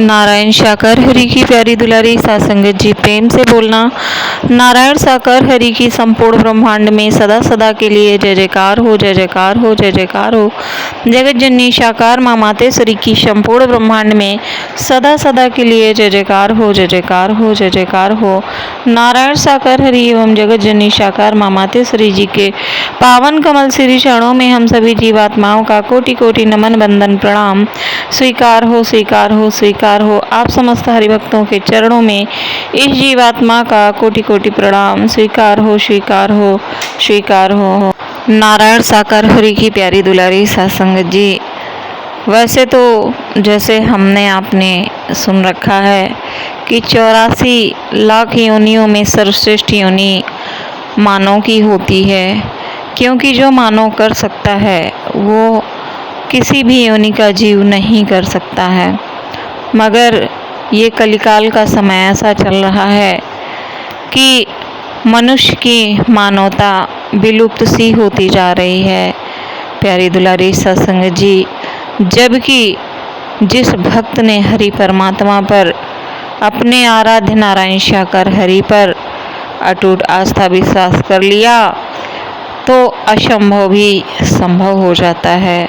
नारायण साकार हरि की प्यारी दुलारी सात संगत जी, प्रेम से बोलना। नारायण साकार हरि की संपूर्ण ब्रह्मांड में सदा सदा के लिए जय जयकार हो, जय जयकार हो, जय जयकार हो। जगत जननी साकार माँ मातेश्वरी की संपूर्ण ब्रह्मांड में सदा सदा के लिए जय जयकार हो, जय जयकार हो, जय जयकार हो। नारायण साकार हरि एवं जगत जननी साकार माँ मातेश्वरी जी के पावन कमल श्री चरणों में हम सभी जीवात्माओं का कोटि कोटि नमन बंदन प्रणाम स्वीकार हो, स्वीकार हो, स्वीकार हो। आप समस्त हरिभक्तों के चरणों में इस जीवात्मा का कोटि कोटि प्रणाम स्वीकार हो, स्वीकार हो, स्वीकार हो। नारायण साकार हरि की प्यारी दुलारी सत्संगत जी, वैसे तो जैसे हमने आपने सुन रखा है कि 84 लाख योनियों में सर्वश्रेष्ठ योनि मानव की होती है, क्योंकि जो मानव कर सकता है वो किसी भी योनि का जीव नहीं कर सकता है। मगर ये कलिकाल का समय ऐसा चल रहा है कि मनुष्य की मानवता विलुप्त सी होती जा रही है प्यारी दुलारी सत्संगत जी। जबकि जिस भक्त ने हरि परमात्मा पर, अपने आराध्य नारायण साकार हरि पर अटूट आस्था विश्वास कर लिया तो असंभव भी संभव हो जाता है।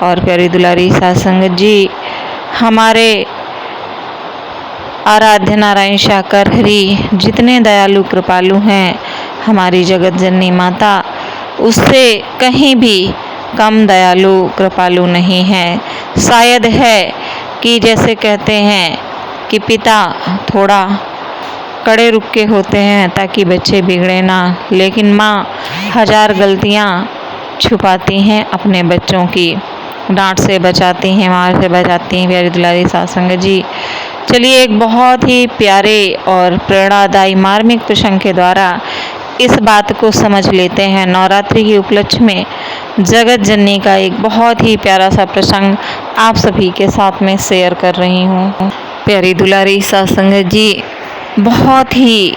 और प्यारी दुलारी सत्संगत जी, हमारे आराध्य नारायण साकार हरि जितने दयालु कृपालु हैं, हमारी जगत जननी माता उससे कहीं भी कम दयालु कृपालु नहीं है। शायद है कि जैसे कहते हैं कि पिता थोड़ा कड़े रुख के होते हैं ताकि बच्चे बिगड़े ना, लेकिन माँ हजार गलतियाँ छुपाती हैं अपने बच्चों की, डांट से बचाती हैं, मार से बचाती हैं प्यारी दुलारी सत्संगत जी। चलिए एक बहुत ही प्यारे और प्रेरणादायी मार्मिक प्रसंग के द्वारा इस बात को समझ लेते हैं। नवरात्रि के उपलक्ष्य में जगत जननी का एक बहुत ही प्यारा सा प्रसंग आप सभी के साथ में शेयर कर रही हूँ प्यारी दुलारी सत्संगत जी। बहुत ही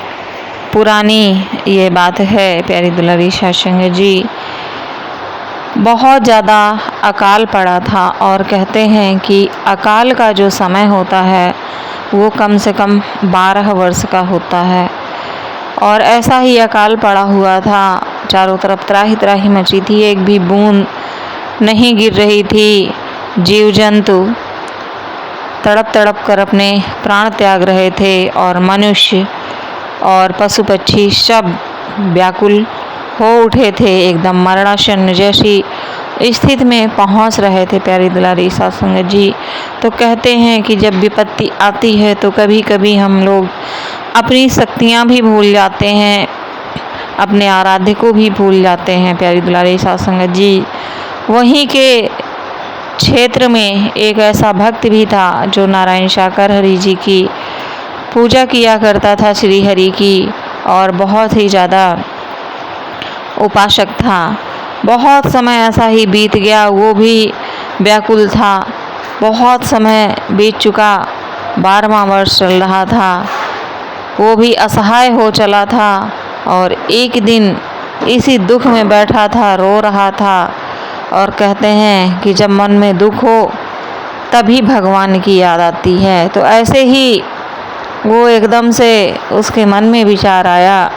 पुरानी ये बात है प्यारी दुलारी सत्संगत जी। बहुत ज़्यादा अकाल पड़ा था और कहते हैं कि अकाल का जो समय होता है वो कम से कम 12 वर्ष का होता है। और ऐसा ही अकाल पड़ा हुआ था, चारों तरफ त्राही त्राही मची थी, एक भी बूंद नहीं गिर रही थी। जीव जंतु तड़प तड़प कर अपने प्राण त्याग रहे थे और मनुष्य और पशु पक्षी सब व्याकुल हो उठे थे, एकदम मरणासन जैसी स्थिति में पहुंच रहे थे प्यारी दुलारी सत्संगत जी। तो कहते हैं कि जब विपत्ति आती है तो कभी कभी हम लोग अपनी शक्तियां भी भूल जाते हैं, अपने आराध्य को भी भूल जाते हैं प्यारी दुलारी सत्संगत जी। वहीं के क्षेत्र में एक ऐसा भक्त भी था जो नारायण साकार हरि जी की पूजा किया करता था, श्री हरि की, और बहुत ही ज़्यादा उपासक था। बहुत समय ऐसा ही बीत गया, वो भी व्याकुल था। बहुत समय बीत चुका, 12वां वर्ष चल रहा था, वो भी असहाय हो चला था। और एक दिन इसी दुख में बैठा था, रो रहा था। और कहते हैं कि जब मन में दुख हो तभी भगवान की याद आती है। तो ऐसे ही वो एकदम से उसके मन में विचार आया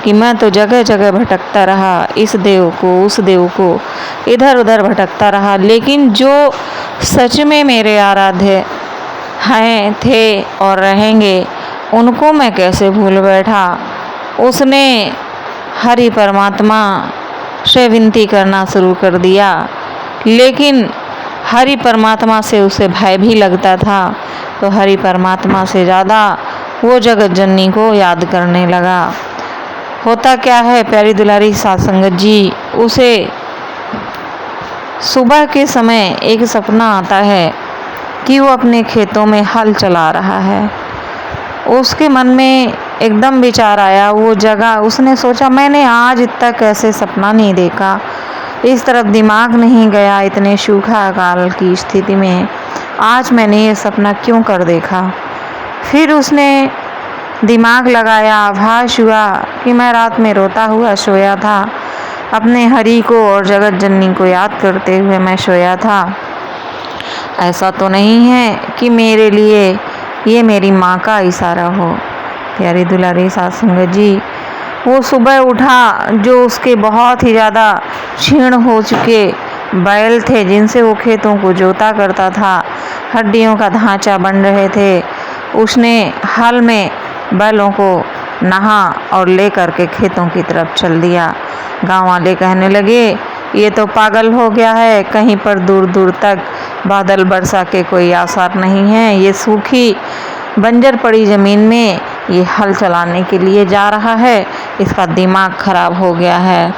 कि मैं तो जगह जगह भटकता रहा, इस देव को उस देव को इधर उधर भटकता रहा, लेकिन जो सच में मेरे आराध्य हैं, थे और रहेंगे, उनको मैं कैसे भूल बैठा। उसने हरि परमात्मा से विनती करना शुरू कर दिया, लेकिन हरि परमात्मा से उसे भय भी लगता था। तो हरि परमात्मा से ज़्यादा वो जगत जननी को याद करने लगा। होता क्या है प्यारी दुलारी सत्संगत जी, उसे सुबह के समय एक सपना आता है कि वो अपने खेतों में हल चला रहा है। उसके मन में एकदम विचार आया, वो जगह उसने सोचा मैंने आज तक ऐसे सपना नहीं देखा, इस तरफ दिमाग नहीं गया, इतने सूखा अकाल की स्थिति में आज मैंने ये सपना क्यों कर देखा। फिर उसने दिमाग लगाया, आभास हुआ कि मैं रात में रोता हुआ सोया था, अपने हरि को और जगत जननी को याद करते हुए मैं सोया था। ऐसा तो नहीं है कि मेरे लिए ये मेरी माँ का इशारा हो। प्यारी दुलारी साध संगत जी, वो सुबह उठा जो उसके बहुत ही ज़्यादा क्षीण हो चुके बैल थे जिनसे वो खेतों को जोता करता था, हड्डियों का ढांचा बन रहे थे। उसने हल में बैलों को नहा और ले करके खेतों की तरफ चल दिया। गांव वाले कहने लगे, ये तो पागल हो गया है, कहीं पर दूर दूर तक बादल बरसा के कोई आसार नहीं है। ये सूखी बंजर पड़ी ज़मीन में ये हल चलाने के लिए जा रहा है, इसका दिमाग खराब हो गया है।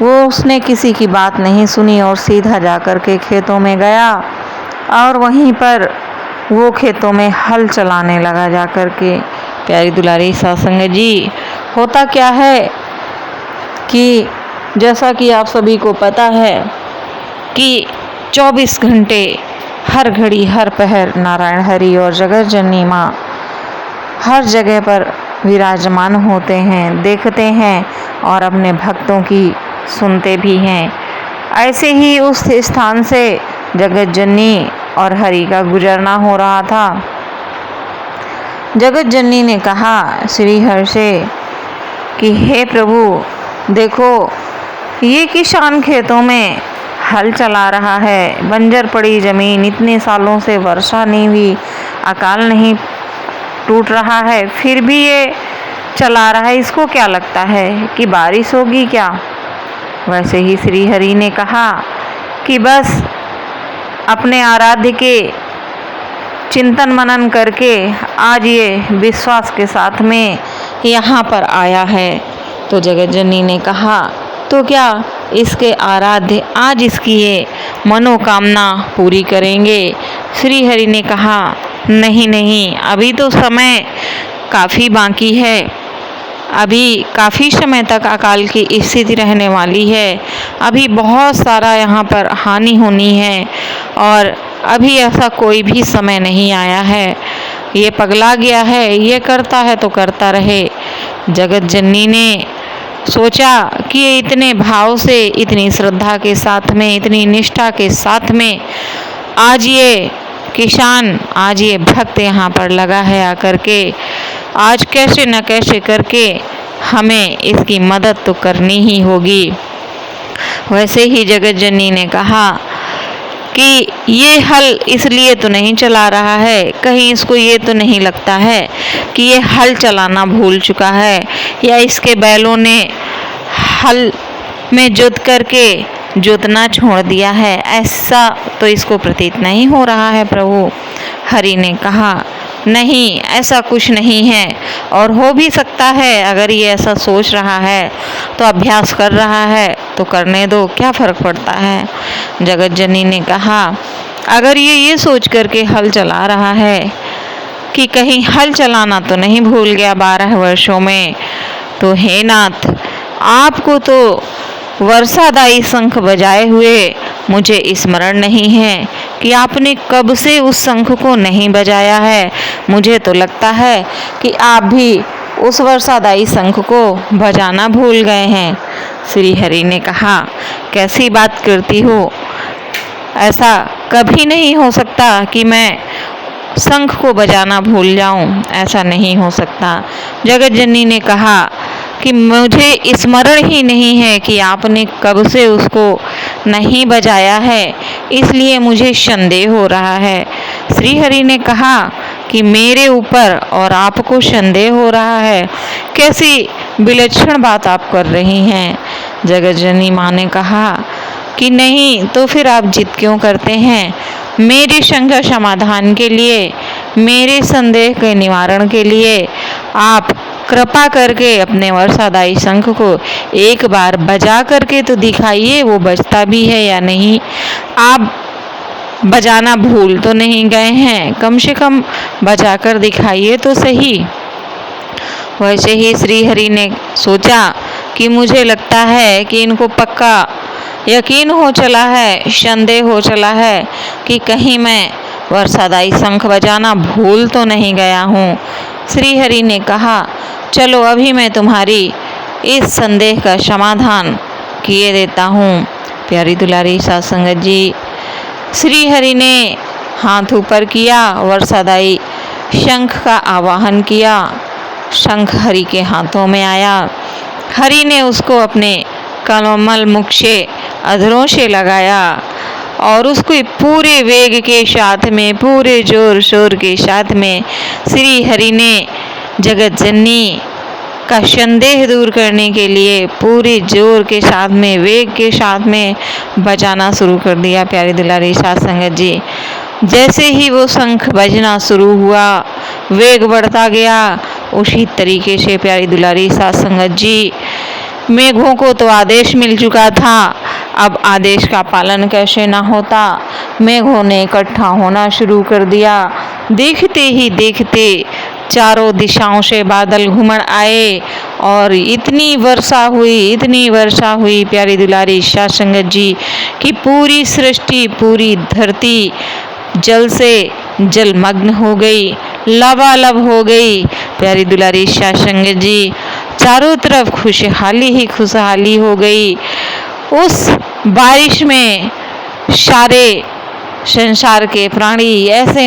उसने किसी की बात नहीं सुनी और सीधा जा कर के खेतों में गया और वहीं पर वो खेतों में हल चलाने लगा जा कर के। प्यारी दुलारी साध संगत जी, होता क्या है कि जैसा कि आप सभी को पता है कि 24 घंटे हर घड़ी हर पहर नारायण हरि और जगत जननी माँ हर जगह पर विराजमान होते हैं, देखते हैं और अपने भक्तों की सुनते भी हैं। ऐसे ही उस स्थान से जगत जननी और हरि का गुजरना हो रहा था। जगत जननी ने कहा श्री हरि से कि हे प्रभु, देखो ये किसान खेतों में हल चला रहा है, बंजर पड़ी ज़मीन, इतने सालों से वर्षा नहीं हुई, अकाल नहीं टूट रहा है, फिर भी ये चला रहा है। इसको क्या लगता है कि बारिश होगी क्या? वैसे ही श्री हरि ने कहा कि बस अपने आराध्य के चिंतन मनन करके आज ये विश्वास के साथ में यहाँ पर आया है। तो जगत जननी ने कहा, तो क्या इसके आराध्य आज इसकी ये मनोकामना पूरी करेंगे? श्री हरि ने कहा, नहीं नहीं, अभी तो समय काफ़ी बाकी है, अभी काफ़ी समय तक अकाल की स्थिति रहने वाली है, अभी बहुत सारा यहाँ पर हानि होनी है और अभी ऐसा कोई भी समय नहीं आया है। ये पगला गया है, ये करता है तो करता रहे। जगत जननी ने सोचा कि ये इतने भाव से, इतनी श्रद्धा के साथ में, इतनी निष्ठा के साथ में आज ये किसान, आज ये भक्त यहाँ पर लगा है आकर के, आज कैसे न कैसे करके हमें इसकी मदद तो करनी ही होगी। वैसे ही जगत जननी ने कहा कि ये हल इसलिए तो नहीं चला रहा है, कहीं इसको ये तो नहीं लगता है कि ये हल चलाना भूल चुका है या इसके बैलों ने हल में जोत करके जोतना छोड़ दिया है, ऐसा तो इसको प्रतीत नहीं हो रहा है प्रभु। हरि ने कहा, नहीं, ऐसा कुछ नहीं है और हो भी सकता है अगर ये ऐसा सोच रहा है तो अभ्यास कर रहा है तो करने दो, क्या फ़र्क पड़ता है। जगत जननी ने कहा, अगर ये सोच करके हल चला रहा है कि कहीं हल चलाना तो नहीं भूल गया 12 वर्षों में, तो हे नाथ, आपको तो वर्षादायी शंख बजाए हुए मुझे स्मरण नहीं है कि आपने कब से उस शंख को नहीं बजाया है। मुझे तो लगता है कि आप भी उस वर्षादायी शंख को बजाना भूल गए हैं। श्री हरि ने कहा, कैसी बात करती हो, ऐसा कभी नहीं हो सकता कि मैं शंख को बजाना भूल जाऊं, ऐसा नहीं हो सकता। जगत जननी ने कहा कि मुझे स्मरण ही नहीं है कि आपने कब से उसको नहीं बजाया है, इसलिए मुझे संदेह हो रहा है। श्री हरि ने कहा कि मेरे ऊपर और आपको संदेह हो रहा है, कैसी विलक्षण बात आप कर रही हैं। जगत जननी माँ ने कहा कि नहीं, तो फिर आप जिद क्यों करते हैं? मेरी शंका समाधान के लिए, मेरे संदेह के निवारण के लिए आप कृपा करके अपने वर्षादायी शंख को एक बार बजा करके तो दिखाइए, वो बजता भी है या नहीं। आप बजाना भूल तो नहीं गए हैं, कम से कम बजा कर दिखाइए तो सही। वैसे ही श्री हरि ने सोचा कि मुझे लगता है कि इनको पक्का यकीन हो चला है, संदेह हो चला है कि कहीं मैं वर्षादायी शंख बजाना भूल तो नहीं गया हूँ। श्री हरि ने कहा, चलो अभी मैं तुम्हारी इस संदेह का समाधान किए देता हूँ। प्यारी दुलारी साध संगत जी, श्री हरि ने हाथ ऊपर किया, वर्षादायी शंख का आवाहन किया। शंख हरि के हाथों में आया। हरि ने उसको अपने कमल मुख से अधरों से लगाया और उसको पूरे वेग के साथ में, पूरे जोर शोर के साथ में श्री हरि ने जगत जननी का संदेह दूर करने के लिए पूरे जोर के साथ में, वेग के साथ में बजाना शुरू कर दिया। प्यारी दुलारी साध संगत जी, जैसे ही वो शंख बजना शुरू हुआ, वेग बढ़ता गया। उसी तरीके से प्यारी दुलारी साध संगत जी, मेघों को तो आदेश मिल चुका था, अब आदेश का पालन कैसे ना होता। मेघों ने इकट्ठा होना शुरू कर दिया। देखते ही देखते चारों दिशाओं से बादल घुमड़ आए और इतनी वर्षा हुई प्यारी दुलारी साध संगत जी कि पूरी सृष्टि, पूरी धरती जल से जलमग्न हो गई, लबालब हो गई। प्यारी दुलारी साध संगत जी, चारों तरफ खुशहाली ही खुशहाली हो गई। उस बारिश में सारे संसार के प्राणी ऐसे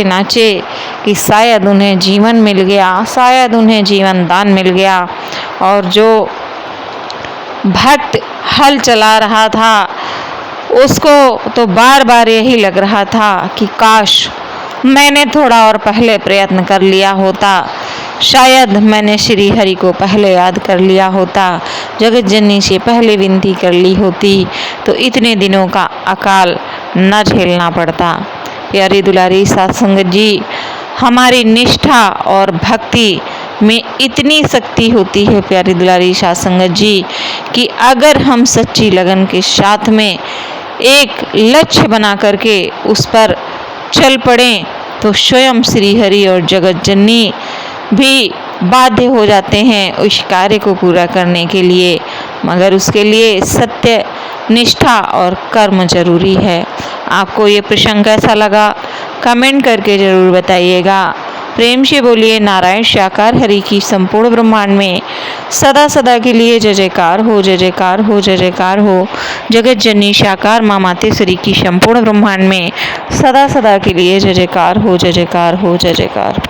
नाचे कि शायद उन्हें जीवन मिल गया, शायद उन्हें जीवन दान मिल गया। और जो भक्त हल चला रहा था उसको तो बार बार यही लग रहा था कि काश मैंने थोड़ा और पहले प्रयत्न कर लिया होता, शायद मैंने श्री हरि को पहले याद कर लिया होता, जगत जननी से पहले विनती कर ली होती तो इतने दिनों का अकाल न झेलना पड़ता। प्यारी दुलारी साध संगत जी, हमारी निष्ठा और भक्ति में इतनी शक्ति होती है प्यारी दुलारी साध संगत जी कि अगर हम सच्ची लगन के साथ में एक लक्ष्य बना करके उस पर चल पड़ें तो स्वयं श्री हरि और जगत जननी भी बाध्य हो जाते हैं उस कार्य को पूरा करने के लिए, मगर उसके लिए सत्य, निष्ठा और कर्म जरूरी है। आपको ये प्रसंग कैसा लगा कमेंट करके जरूर बताइएगा। प्रेम से बोलिए नारायण साकार हरि की संपूर्ण ब्रह्मांड में सदा सदा के लिए जय जयकार हो, जय जयकार हो, जय जयकार हो। जगत जननी साकार माँ मातेश्वरी की संपूर्ण ब्रह्मांड में सदा सदा के लिए जय जयकार हो, जय जयकार हो, जय जयकार।